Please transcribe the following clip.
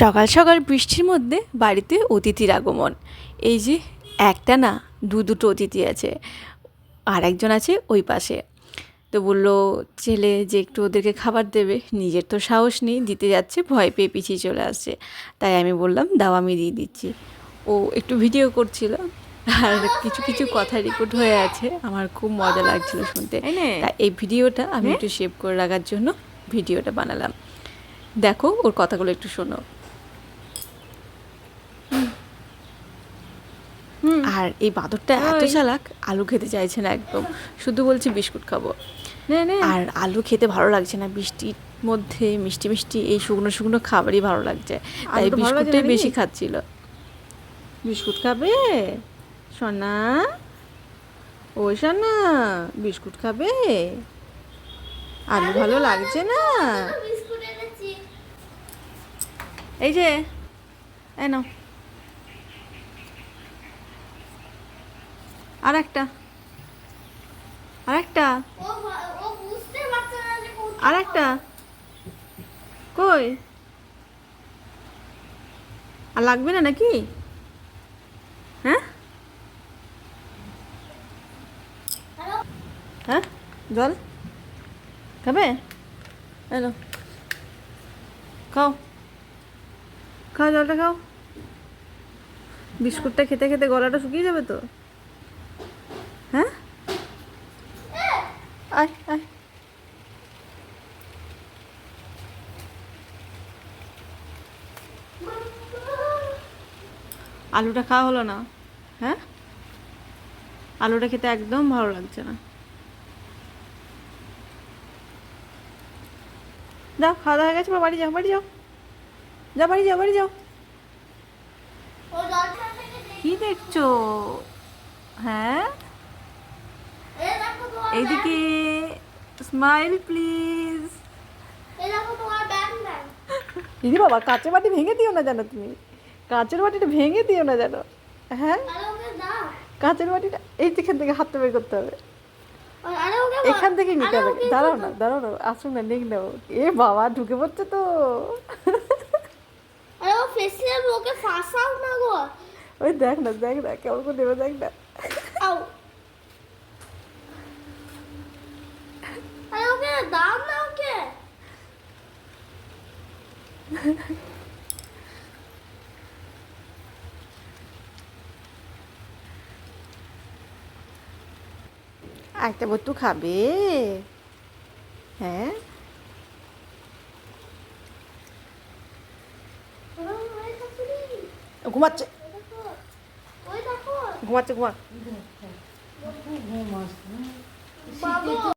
সকাল সকাল বৃষ্টির মধ্যে বাড়িতে অতিথির আগমন। এই যে একটা না দুটো অতিথি আছে, আর একজন আছে ওই পাশে। তো বললো ছেলে যে একটু ওদেরকে খাবার দেবে, নিজের তো সাহস নেই, দিতে যাচ্ছে, ভয় পেয়ে পিছিয়ে চলে আসছে। তাই আমি বললাম দাও আমি দিয়ে দিচ্ছি। ও একটু ভিডিও করছিল, আর কিছু কিছু কথা রেকর্ড হয়ে আছে, আমার খুব মজা লাগছিল শুনতে। তাই এই ভিডিওটা আমি একটু সেভ করে রাখার জন্য ভিডিওটা বানালাম। দেখো ওর কথাগুলো একটু শোনো। আর এই বাঁদরটা এত চালাক, আলু খেতে চাইছে না একদম, শুধু বলছে বিস্কুট খাবো। আর আলু খেতে ভালো লাগছে না, বৃষ্টির মধ্যে মিষ্টি মিষ্টি এই শুকনো শুকনো খাবারই ভালো লাগছে, তাই বিস্কুটটাই বেশি খাচ্ছিল। বিস্কুট খাবে সোনা? ও সোনা, বিস্কুট খাবে? আলু ভালো লাগছে না? এই যে এই নাও আর একটা কই? আর লাগবে না নাকি? হ্যাঁ হ্যাঁ, জল খাবে? এলো খাও খাও, জলটা খাও। বিস্কুটটা খেতে খেতে গলাটা শুকিয়ে যাবে তো। হ্যাঁ, আয় আয়। আলুটা খাওয়া হলো না? হ্যাঁ, আলুটা খেতে একদম ভালো লাগছে না। যাও, খাওয়া দাওয়া হয়ে গেছে, বাড়ি যাও, বাড়ি যাও, যাও, বাড়ি যাও, বাড়ি যাও। কি দেখছো? হ্যাঁ, এইদিকে স্মাইল প্লিজ। দিদি বাবা, কাঁচের বাটি ভেঙে দিও না জানো তুমি, কাঁচের বাটিটা ভেঙে দিও না জানো। হ্যাঁ, কাঁচের বাটিটা এই এখান থেকে হাতটা বের করতে হবে, এখান থেকে নিতে হবে। দাঁড়াও না, দাঁড়াও না, আসুন না, নেক নাও। এ বাবা, ঢুকে পড়ছে তো। ওকে ফাঁসাও না গো। ওই দেখ না, দেখ না কেমন করে দেবে, দেখ না। ওকে দাও না ওকে। একটা বত্তু খাবে? হ্যাঁ, ঘুমাচ্ছে, ঘুমাচ্ছে, ঘুমা।